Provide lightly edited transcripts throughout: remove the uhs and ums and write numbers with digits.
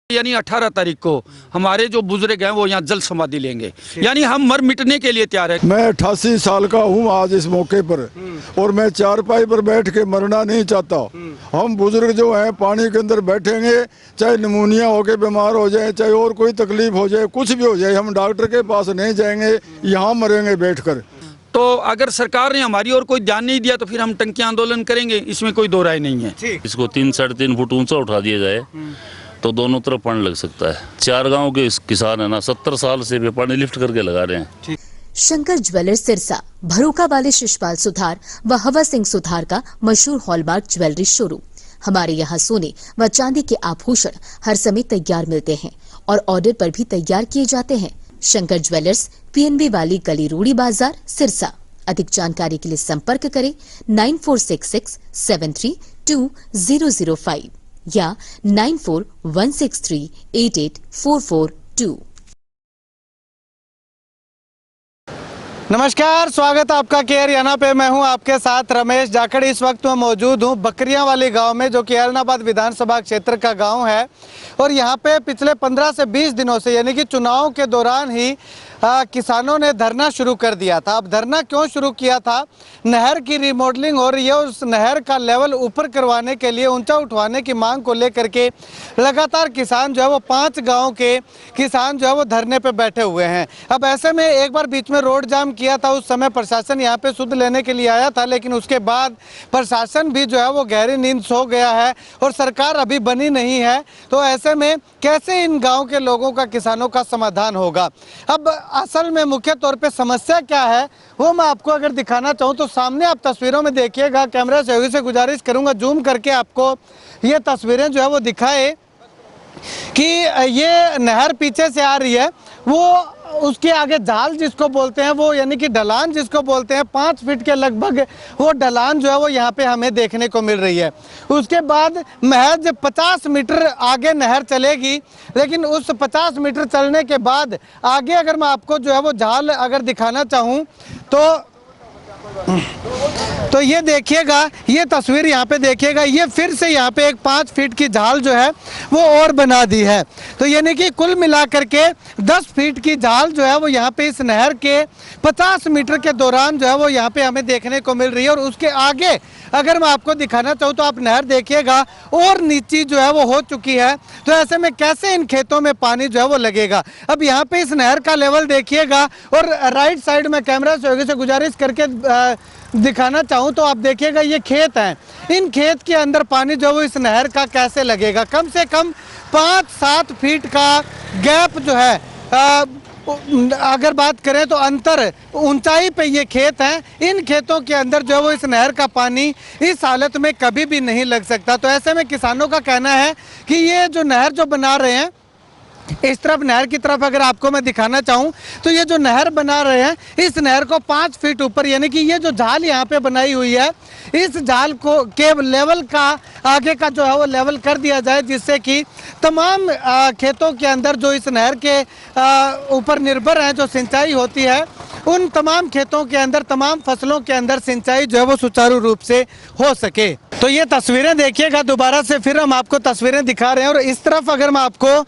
यानी 18 तारीख को हमारे जो बुजुर्ग हैं वो यहाँ जल समाधि लेंगे, यानी हम मर मिटने के लिए तैयार है। मैं 88 साल का हूँ आज इस मौके पर, और मैं चारपाई पर बैठ के मरना नहीं चाहता। हम बुजुर्ग जो हैं पानी के अंदर बैठेंगे, चाहे निमोनिया हो के बीमार हो जाए, चाहे और कोई तकलीफ हो जाए, कुछ भी हो जाए, हम डॉक्टर के पास नहीं जाएंगे, यहाँ मरेंगे बैठकर। तो अगर सरकार ने हमारी और कोई ध्यान नहीं दिया तो फिर हम टंकी आंदोलन करेंगे, इसमें कोई दो राय नहीं है। इसको 3-3.5 फुट ऊंचा उठा दिया जाए तो दोनों तरफ पानी लग सकता है। 4 गांव के किसान है ना 70 साल से वे पानी लिफ्ट करके लगा रहे हैं। शंकर ज्वेलर्स सिरसा, भरोका वाले शिशपाल सुथार व हवा सिंह सुथार का मशहूर हॉलमार्क ज्वेलरी शोरूम। हमारे यहाँ सोने व चांदी के आभूषण हर समय तैयार मिलते हैं और ऑर्डर पर भी तैयार किए जाते हैं। शंकर ज्वेलर्स, PNB वाली गली, रूड़ी बाजार, सिरसा। अधिक जानकारी के लिए संपर्क करें 9466732005 या 9416388442। नमस्कार, स्वागत है आपका केयर याना पे। मैं हूं आपके साथ रमेश जाखड़। इस वक्त मैं मौजूद हूं बकरियां वाली गांव में, जो कि ऐलनाबाद विधानसभा क्षेत्र का गांव है। और यहां पे पिछले 15 से 20 दिनों से, यानी कि चुनाव के दौरान ही किसानों ने धरना शुरू कर दिया था। अब धरना क्यों शुरू किया था? नहर की रिमॉडलिंग हो रही है, उस नहर का लेवल ऊपर करवाने के लिए, ऊंचा उठवाने की मांग को लेकर के लगातार किसान जो है वो 5 गांव के किसान जो है वो धरने पे बैठे हुए हैं। अब ऐसे में एक बार बीच में रोड जाम किया था, उस समय प्रशासन यहाँ पे सुध लेने के लिए आया था, लेकिन उसके बाद प्रशासन भी जो है वो गहरी नींद सो गया है और सरकार अभी बनी नहीं है। तो ऐसे में कैसे इन गाँव के लोगों का, किसानों का समाधान होगा? अब असल में मुख्य तौर पे समस्या क्या है वो मैं आपको अगर दिखाना चाहूँ तो सामने आप तस्वीरों में देखिएगा। कैमरा सहयोगी से गुजारिश करूंगा जूम करके आपको ये तस्वीरें जो है वो दिखाए कि ये नहर पीछे से आ रही है, वो उसके आगे जाल जिसको बोलते हैं वो, यानी कि ढलान जिसको बोलते हैं, 5 फीट के लगभग वो ढलान जो है वो यहाँ पे हमें देखने को मिल रही है। उसके बाद महज 50 मीटर आगे नहर चलेगी, लेकिन उस 50 मीटर चलने के बाद आगे अगर मैं आपको जो है वो जाल अगर दिखाना चाहूँ तो ये देखिएगा, ये तस्वीर यहाँ पे देखिएगा, ये फिर से यहाँ पे एक 5 फीट की जाल जो है वो और बना दी है। तो यानी कि कुल मिलाकर के 10 फीट की जाल जो है वो यहाँ पे इस नहर के 50 मीटर के दौरान जो है वो यहाँ पे हमें देखने को मिल रही है। और उसके आगे अगर मैं आपको दिखाना चाहूँ तो आप नहर देखिएगा और नीची जो है वो हो चुकी है। तो ऐसे में कैसे इन खेतों में पानी जो है वो लगेगा? अब यहाँ पे इस नहर का लेवल देखिएगा और राइट साइड में कैमरा सहयोगी से गुजारिश करके दिखाना चाहूँ तो आप देखिएगा ये खेत हैं। इन खेत के अंदर पानी जो है वो इस नहर का कैसे लगेगा? कम से कम 5-7 फीट का गैप जो है, अगर बात करें तो अंतर ऊंचाई पे ये खेत हैं। इन खेतों के अंदर जो है वो इस नहर का पानी इस हालत में कभी भी नहीं लग सकता। तो ऐसे में किसानों का कहना है कि ये जो नहर जो बना रहे हैं, इस तरफ नहर की तरफ अगर आपको मैं दिखाना चाहूँ तो ये जो नहर बना रहे हैं, इस नहर को 5 फीट ऊपर, यानी कि ये जो जाल यहाँ पे बनाई हुई है, इस जाल को के लेवल का आगे का जो है वो लेवल कर दिया जाए, जिससे कि तमाम खेतों के अंदर जो इस नहर के ऊपर निर्भर हैं, जो सिंचाई होती है, उन तमाम खेतों के अंदर, तमाम फसलों के अंदर सिंचाई जो है वो सुचारू रूप से हो सके। तो ये तस्वीरें देखिएगा, दोबारा से फिर हम आपको तस्वीरें दिखा रहे हैं। और इस तरफ अगर मैं आपको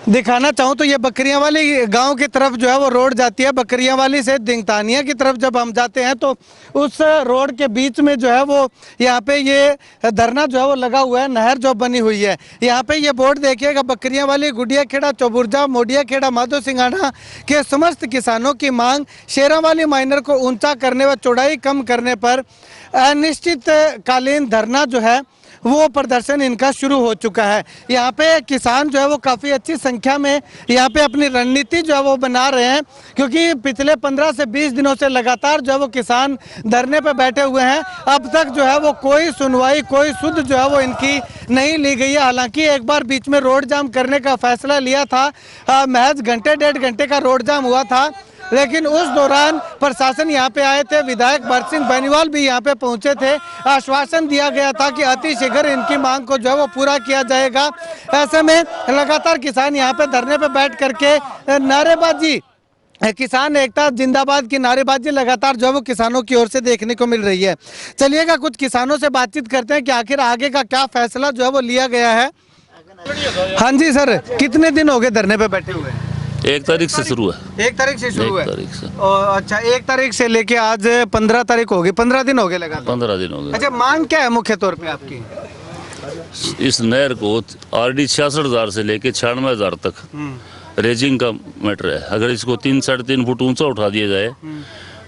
दिखाना चाहूँ तो ये बकरियां वाली गांव की तरफ जो है वो रोड जाती है। बकरियां वाली से दिंगतानिया की तरफ जब हम जाते हैं तो उस रोड के बीच में जो है वो यहाँ पे ये धरना जो है वो लगा हुआ है, नहर जो बनी हुई है। यहाँ पे ये बोर्ड देखिएगा, बकरियां वाली, गुडिया खेड़ा, चौबुर्जा, मोडिया खेड़ा, माधो सिंघाना के समस्त किसानों की मांग शेरा वाली माइनर को ऊंचा करने व चौड़ाई कम करने पर अनिश्चितकालीन धरना जो है वो प्रदर्शन इनका शुरू हो चुका है। यहाँ पे किसान जो है वो काफ़ी अच्छी संख्या में यहाँ पे अपनी रणनीति जो है वो बना रहे हैं, क्योंकि पिछले 15 से 20 दिनों से लगातार जो है वो किसान धरने पे बैठे हुए हैं। अब तक जो है वो कोई सुनवाई, कोई सुध जो है वो इनकी नहीं ली गई है। हालांकि एक बार बीच में रोड जाम करने का फैसला लिया था, महज घंटे 1.5 घंटे का रोड जाम हुआ था, लेकिन उस दौरान प्रशासन यहाँ पे आए थे, विधायक भरत सिंह बेनीवाल भी यहाँ पे पहुँचे थे। आश्वासन दिया गया था कि अतिशीघ्र इनकी मांग को जो है वो पूरा किया जाएगा। ऐसे में लगातार किसान यहाँ पे धरने पे बैठ करके नारेबाजी, किसान एकता जिंदाबाद की नारेबाजी लगातार जो है वो किसानों की ओर से देखने को मिल रही है। चलिएगा कुछ किसानों से बातचीत करते हैं कि आखिर आगे का क्या फैसला जो है वो लिया गया है। हाँ जी सर, कितने दिन हो गए धरने पे बैठे हुए? 1 तारीख से शुरू है। 1 तारीख से शुरू 1 है। तारीख से। अच्छा, 1 तारीख से लेके आज 15 तारीख हो गई, 15 दिन हो गए लगा। 15 दिन हो गए। अच्छा, मांग क्या है मुख्य तौर पे आपकी? इस नहर को RD 66,000 से लेके 96,000 तक रेजिंग का मैटर है। अगर इसको 3 साढ़े 3 फुट ऊंचा उठा दिया जाए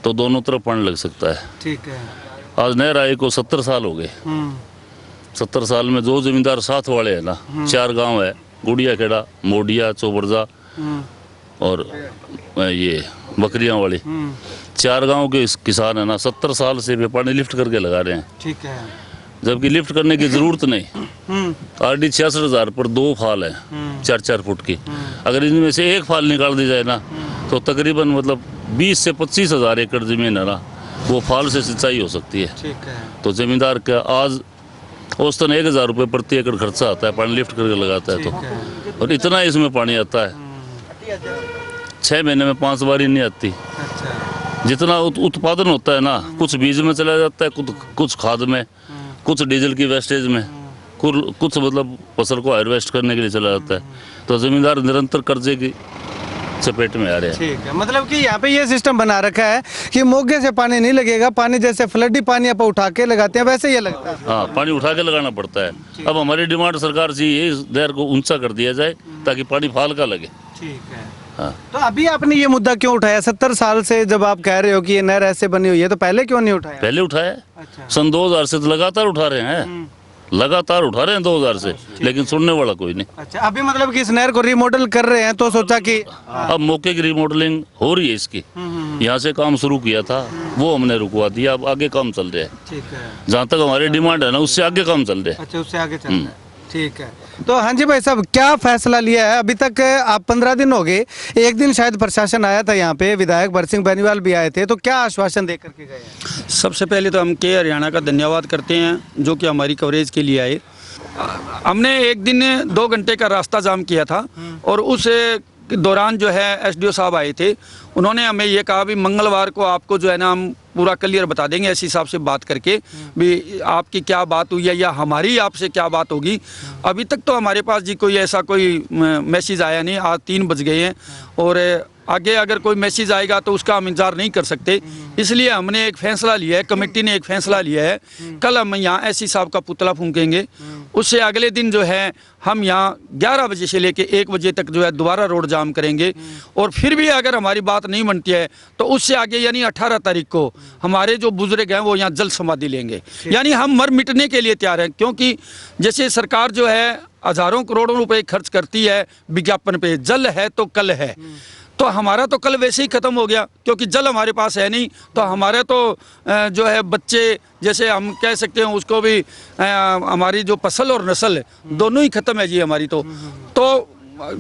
तो दोनों तरफ पानी लग सकता है। ठीक है। आज नहर आए को 70 साल हो गए। 70 साल में 2 जमींदार साथ वाले हैं ना, 4 गांव है, गुड़िया खेड़ा, मोडिया, चोबरजा और ये बकरियां वाली। 4 गांव के किसान है ना, 70 साल से वे पानी लिफ्ट करके लगा रहे हैं। ठीक है। जबकि लिफ्ट करने की जरूरत नहीं। RD 66,000 पर 2 फाल है 4-4 फुट की। अगर इनमें से एक फाल निकाल दी जाए ना तो तकरीबन मतलब 20 से 25,000 एकड़ जमीन है ना, वो फाल से सिंचाई हो सकती है। ठीक है। तो जमींदार का आज औसतन 1,000 रुपये प्रति एकड़ खर्चा आता है पानी लिफ्ट करके लगाता है तो, और इतना इसमें पानी आता है 6 महीने में 5 बारी नहीं आती। अच्छा। जितना उत्पादन होता है ना, कुछ बीज में चला जाता है, कुछ खाद में, कुछ डीजल की वेस्टेज में, कुछ मतलब फसल को हार्वेस्ट करने के लिए चला जाता है। तो जमींदार निरंतर कर्जे की चपेट में आ रहे हैं। ठीक है, मतलब कि यहाँ पे ये सिस्टम बना रखा है कि मोगे से पानी नहीं लगेगा, पानी जैसे फ्लडी पानी आप उठा के लगाते हैं वैसे ये लगता है। हाँ, पानी उठा के लगाना पड़ता है। अब हमारी डिमांड सरकार से ये नहर को ऊंचा कर दिया जाए ताकि पानी फाल का लगे। ठीक है। हाँ। तो अभी आपने ये मुद्दा क्यों उठाया? 70 साल से जब आप कह रहे हो कि ये नहर ऐसे बनी हुई है तो पहले क्यों नहीं उठाया? पहले उठाया। अच्छा। सन 2000 से तो लगातार उठा रहे हैं, लगातार उठा रहे हैं 2000 से, लेकिन सुनने वाला कोई नहीं। अच्छा, अभी मतलब कि इस नहर को रिमॉडल कर रहे हैं तो सोचा कि अब मौके की रिमॉडलिंग हो रही है इसकी। यहाँ से काम शुरू किया था, वो हमने रुकवा दिया, अब आगे काम चल रहा है। ठीक है। जहाँ तक हमारी डिमांड है ना, उससे आगे काम चल रहा है। अच्छा, उससे आगे चल रहा है। ठीक है। तो हाँ जी भाई साहब, क्या फैसला लिया है? अभी तक आप 15 दिन हो गए, एक दिन शायद प्रशासन आया था यहाँ पे, विधायक बरसिंह बेनीवाल भी आए थे, तो क्या आश्वासन दे करके गए हैं? सबसे पहले तो हम के हरियाणा का धन्यवाद करते हैं जो कि हमारी कवरेज के लिए आए। हमने एक दिन 2 घंटे का रास्ता जाम किया था और उस दौरान जो है SDO साहब आए थे। उन्होंने हमें ये कहा भी मंगलवार को आपको जो है ना हम पूरा क्लियर बता देंगे, ऐसे हिसाब से बात करके भी आपकी क्या बात हुई है या हमारी आपसे क्या बात होगी। अभी तक तो हमारे पास जी कोई ऐसा कोई मैसेज आया नहीं। आज 3 बज गए हैं और आगे अगर कोई मैसेज आएगा तो उसका हम इंतजार नहीं कर सकते। इसलिए हमने एक फैसला लिया है, कमेटी ने एक फैसला लिया है, कल हम यहाँ SC साहब का पुतला फूंकेंगे। उससे अगले दिन जो है हम यहाँ 11 बजे से लेके 1 बजे तक जो है दोबारा रोड जाम करेंगे। और फिर भी अगर हमारी बात नहीं बनती है तो उससे आगे यानी 18 तारीख को हमारे जो बुजुर्ग हैं वो यहाँ जल समाधि लेंगे। यानी हम मर मिटने के लिए तैयार हैं, क्योंकि जैसे सरकार जो है हज़ारों करोड़ों रुपए खर्च करती है विज्ञापन पे, जल है तो कल है, तो हमारा तो कल वैसे ही ख़त्म हो गया क्योंकि जल हमारे पास है नहीं। तो हमारे तो जो है बच्चे, जैसे हम कह सकते हैं उसको भी, हमारी जो फसल और नस्ल दोनों ही ख़त्म है जी हमारी। तो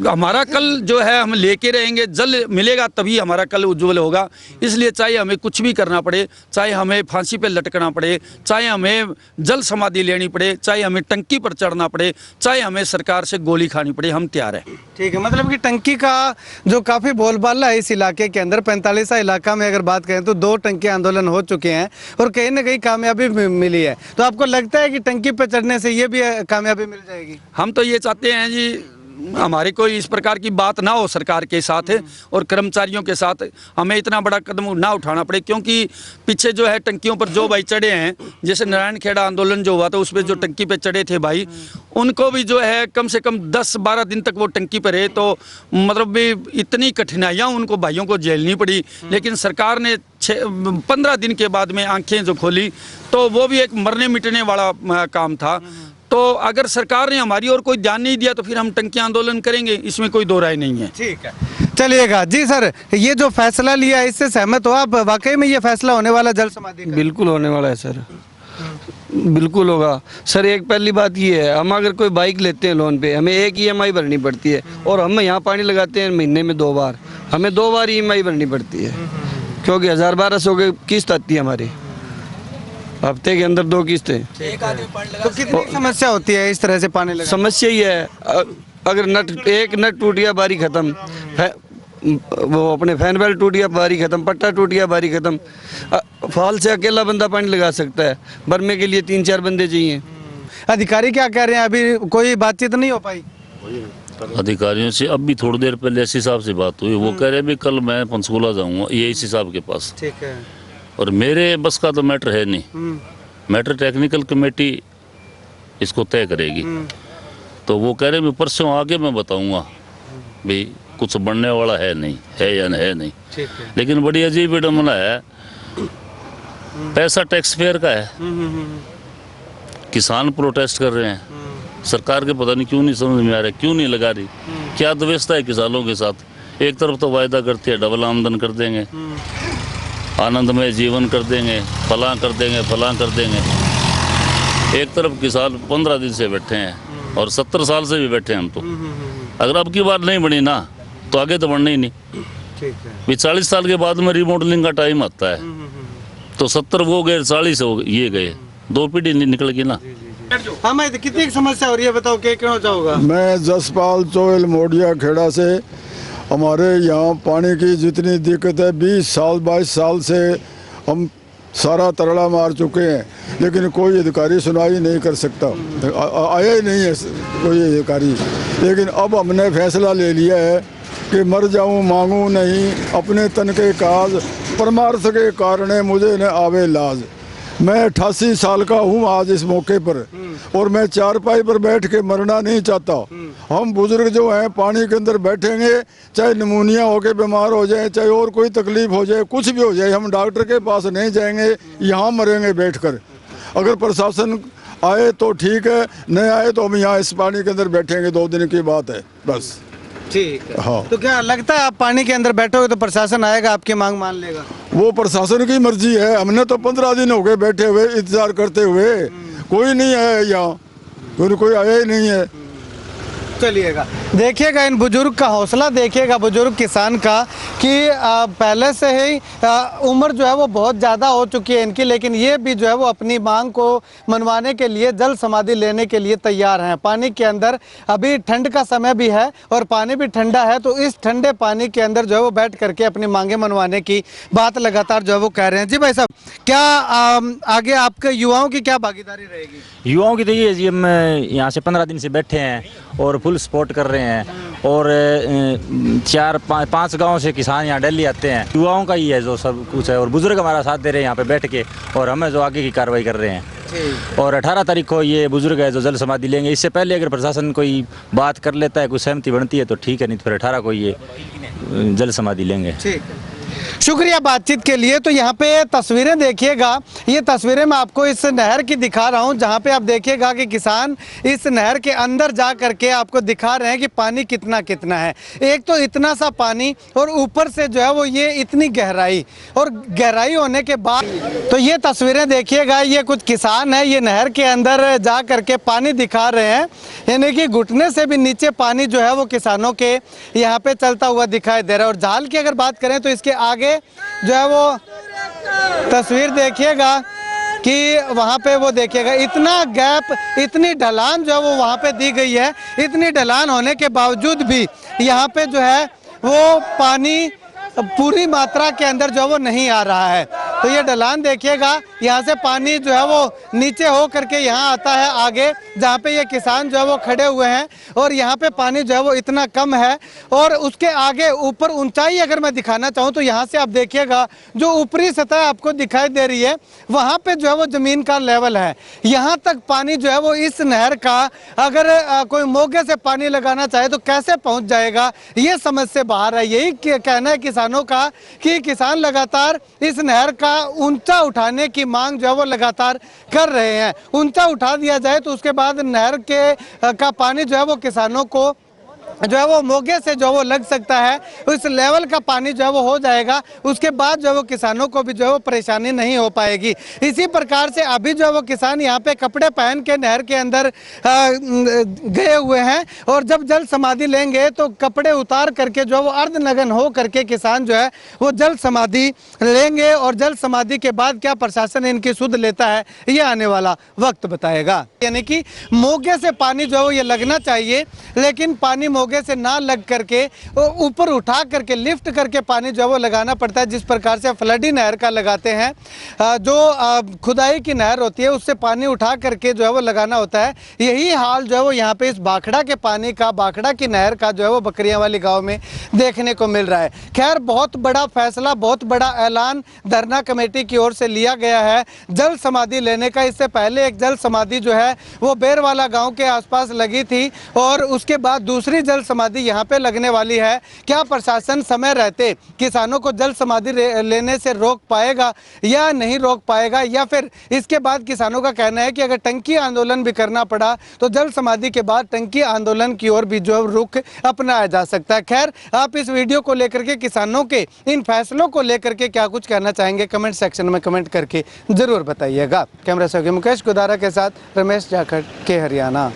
हमारा कल जो है हम लेके रहेंगे, जल मिलेगा तभी हमारा कल उज्जवल होगा। इसलिए चाहे हमें कुछ भी करना पड़े, चाहे हमें फांसी पे लटकना पड़े, चाहे हमें जल समाधि लेनी पड़े, चाहे हमें टंकी पर चढ़ना पड़े, चाहे हमें सरकार से गोली खानी पड़े, हम तैयार हैं। ठीक है, मतलब कि टंकी का जो काफ़ी बोलबाला है इस इलाके के अंदर, 45 इलाका में अगर बात करें तो 2 टंकी आंदोलन हो चुके हैं और कहीं ना कहीं कामयाबी मिली है। तो आपको लगता है कि टंकी पर चढ़ने से ये भी कामयाबी मिल जाएगी? हम तो ये चाहते हैं जी हमारी कोई इस प्रकार की बात ना हो सरकार के साथ और कर्मचारियों के साथ, हमें इतना बड़ा कदम ना उठाना पड़े। क्योंकि पीछे जो है टंकियों पर जो भाई चढ़े हैं, जैसे नारायण खेड़ा आंदोलन जो हुआ था उस पर जो टंकी पे चढ़े थे भाई, उनको भी जो है कम से कम 10-12 दिन तक वो टंकी पर रहे। तो मतलब भी इतनी कठिनाइयाँ उनको भाइयों को झेलनी पड़ी। लेकिन सरकार ने 15 दिन के बाद में आंखें जो खोली तो वो भी एक मरने मिटने वाला काम था। तो अगर सरकार ने हमारी और कोई ध्यान नहीं दिया तो फिर हम टंकी आंदोलन करेंगे, इसमें कोई दो राय नहीं है। ठीक है, चलिएगा जी। सर, ये जो फैसला लिया है इससे सहमत हो आप? वाकई में ये फैसला होने वाला जल समाधि का? बिल्कुल होने वाला है सर, बिल्कुल होगा सर। एक पहली बात ये है, हम अगर कोई बाइक लेते हैं लोन पे, हमें एक EMI भरनी पड़ती है और हम यहाँ पानी लगाते हैं महीने में 2 बार, हमें 2 बार EMI भरनी पड़ती है क्योंकि 1000-1200 की किस्त आती है हमारी, हफ्ते के अंदर 2 किस्तें। तो कितनी समस्या होती है इस तरह से पानी लगा? समस्या ही है, अगर एक नट टूट गया बारी खत्म, वो अपने फैन बेल्ट टूट गया बारी खत्म, पट्टा टूट गया बारी खत्म। फाल से अकेला बंदा पानी लगा सकता है, भरने के लिए 3-4 बंदे चाहिए। अधिकारी क्या कह रहे हैं? अभी कोई बातचीत नहीं हो पाई? अधिकारियों से अब भी थोड़ी देर पहले एस साहब से बात हुई, वो कह रहे भी कल मैं पंचकूला जाऊंगा ये इसी साहब के पास। ठीक है। और मेरे बस का तो मैटर है नहीं, मैटर टेक्निकल कमेटी इसको तय करेगी। तो वो कह रहे मैं परसों आगे मैं बताऊंगा भाई कुछ बनने वाला है नहीं, है या है नहीं। ठीक है। लेकिन बड़ी अजीब विडम्बना है, पैसा टैक्स पेयर का है, किसान प्रोटेस्ट कर रहे हैं, सरकार के पता नहीं क्यों नहीं समझ में आ रहा, क्यों नहीं लगा रही, क्या व्यवस्था है किसानों के साथ। एक तरफ तो वायदा करती है डबल आमदन कर देंगे, आनंदमय जीवन कर देंगे, फलां कर देंगे, फलां कर देंगे। एक तरफ किसान 15 दिन से बैठे हैं और 70 साल से भी बैठे हैं हम तो। अगर अब की बार नहीं बनी ना तो आगे तो बढ़ना ही नहीं। ठीक है। भी 40 साल के बाद में रिमॉडलिंग का टाइम आता है, तो 70 वो गए, 40 हो ये गए, 2 पीढ़ी निकल गई ना। हाँ मैं कितनी समस्या हो रही है बताओ, क्या कहना चाहोगा? मैं जसपाल चोयल मोडिया खेड़ा से। हमारे यहाँ पानी की जितनी दिक्कत है 20 साल 22 साल से हम सारा तरड़ा मार चुके हैं, लेकिन कोई अधिकारी सुनाई नहीं कर सकता, आया ही नहीं है कोई अधिकारी। लेकिन अब हमने फैसला ले लिया है कि मर जाऊं मांगूं नहीं, अपने तन के काज परमार्थ के कारण मुझे न आवे लाज। मैं 88 साल का हूँ आज इस मौके पर, और मैं चारपाई पर बैठ के मरना नहीं चाहता। हम बुजुर्ग जो हैं पानी के अंदर बैठेंगे, चाहे निमोनिया होके बीमार हो जाए, चाहे और कोई तकलीफ हो जाए, कुछ भी हो जाए, हम डॉक्टर के पास नहीं जाएंगे, यहाँ मरेंगे बैठकर। अगर प्रशासन आए तो ठीक है, नहीं आए तो हम यहाँ इस पानी के अंदर बैठेंगे, 2 दिन की बात है बस। ठीक है। हाँ। तो क्या लगता है आप पानी के अंदर बैठोगे तो प्रशासन आएगा, आपकी मांग मान लेगा? वो प्रशासन की मर्जी है। हमने तो 15 दिन हो गए बैठे हुए इंतजार करते हुए, कोई नहीं आया यहाँ, कोई आया ही नहीं है। चलिएगा, देखिएगा इन बुजुर्ग का हौसला, देखिएगा बुजुर्ग किसान का कि पहले से ही उम्र जो है वो बहुत ज़्यादा हो चुकी है इनकी, लेकिन ये भी जो है वो अपनी मांग को मनवाने के लिए जल समाधि लेने के लिए तैयार हैं। पानी के अंदर अभी ठंड का समय भी है और पानी भी ठंडा है, तो इस ठंडे पानी के अंदर जो है वो बैठ करके अपनी मांगे मनवाने की बात लगातार जो है वो कह रहे हैं। जी भाई साहब, क्या आगे आपके युवाओं की क्या भागीदारी रहेगी? युवाओं की तो ये जी, हम यहाँ से 15 दिन से बैठे हैं और फुल सपोर्ट कर रहे हैं, और 4-5 गाँव से किसान यहाँ डेली आते हैं। युवाओं का ही है जो सब कुछ है, और बुजुर्ग हमारा साथ दे रहे हैं यहाँ पे बैठ के, और हमें जो आगे की कार्रवाई कर रहे हैं। और 18 तारीख को ये बुजुर्ग है जो जल समाधि लेंगे। इससे पहले अगर प्रशासन कोई बात कर लेता है, कोई सहमति बनती है तो ठीक है, नहीं तो फिर 18 को ये जल समाधि लेंगे। ठीक है, शुक्रिया बातचीत के लिए। तो यहाँ पे तस्वीरें देखिएगा, ये तस्वीरें मैं आपको इस नहर की दिखा रहा हूँ, जहाँ पे आप देखिएगा कि किसान इस नहर के अंदर जा करके आपको दिखा रहे हैं कि पानी कितना कितना है। एक तो इतना सा पानी, और ऊपर से जो है वो ये इतनी गहराई, और गहराई होने के बाद तो ये तस्वीरें देखिएगा, ये कुछ किसान है, ये नहर के अंदर जा करके पानी दिखा रहे हैं, यानी कि घुटने से भी नीचे पानी जो है वो किसानों के यहाँ पे चलता हुआ दिखाई दे रहा है। और जाल की अगर बात करें तो इसके आगे जो है वो तस्वीर देखिएगा कि वहाँ पे वो देखिएगा इतना गैप, इतनी ढलान जो है वो वहाँ पे दी गई है। इतनी ढलान होने के बावजूद भी यहाँ पे जो है वो पानी पूरी मात्रा के अंदर जो है वो नहीं आ रहा है। तो ये ढलान देखिएगा, यहाँ से पानी जो है वो नीचे हो करके यहाँ आता है आगे, जहाँ पे ये किसान जो है वो खड़े हुए हैं, और यहाँ पे पानी जो है वो इतना कम है। और उसके आगे ऊपर ऊंचाई अगर मैं दिखाना चाहूँ तो यहाँ से आप देखिएगा जो ऊपरी सतह आपको दिखाई दे रही है, वहाँ पे जो है वो ज़मीन का लेवल है। यहाँ तक पानी जो है वो इस नहर का अगर कोई मोगे से पानी लगाना चाहे तो कैसे पहुँच जाएगा, ये समझ से बाहर है। यही कहना है किसानों का कि किसान लगातार इस नहर का ऊंचा उठाने की मांग जो है वो लगातार कर रहे हैं। ऊंचा उठा दिया जाए तो उसके बाद नहर के का पानी जो है वो किसानों को जो है वो मोगे से जो वो लग सकता है, उस लेवल का पानी जो है वो हो जाएगा। उसके बाद जो है वो किसानों को भी जो है वो परेशानी नहीं हो पाएगी। इसी प्रकार से अभी जो है वो किसान यहाँ पे कपड़े पहन के नहर के अंदर गए हुए हैं, और जब जल समाधि लेंगे तो कपड़े उतार करके जो है वो अर्धनग्न हो करके किसान जो है वो जल समाधि लेंगे। और जल समाधि के बाद क्या प्रशासन इनकी सुध लेता है, ये आने वाला वक्त बताएगा। यानी कि मोगे से पानी जो है वो ये लगना चाहिए, लेकिन पानी मोगे बोगे से ना लग करके ऊपर उठा करके लिफ्ट करके पानी जो है वो लगाना पड़ता है। जिस प्रकार से फ्लडी नहर का लगाते हैं, जो खुदाई की नहर होती है उससे पानी उठा करके जो है वो लगाना होता है, यही हाल जो है वो यहाँ पे इस भाखड़ा के पानी का, भाखड़ा की नहर का जो है वो बकरियां वाली गांव में देखने को मिल रहा है। खैर, बहुत बड़ा फैसला, बहुत बड़ा ऐलान धरना कमेटी की ओर से लिया गया है जल समाधि लेने का। इससे पहले एक जल समाधि जो है वो बेरवाला गांव के आसपास लगी थी और उसके बाद दूसरी जल समाधि यहाँ पे लगने वाली है। क्या प्रशासन समय रहते किसानों को जल समाधि लेने से रोक पाएगा या नहीं रोक पाएगा, या फिर इसके बाद किसानों का कहना है कि अगर टंकी आंदोलन भी करना पड़ा तो जल समाधि के बाद टंकी आंदोलन की ओर भी जो रुख अपनाया जा सकता है। खैर, आप इस वीडियो को लेकर के, किसानों के इन फैसलों को लेकर के क्या कुछ कहना चाहेंगे, कमेंट सेक्शन में कमेंट करके जरूर बताइएगा। कैमरा सहयोगी मुकेश गुदारा के साथ रमेश जाखड़ के हरियाणा।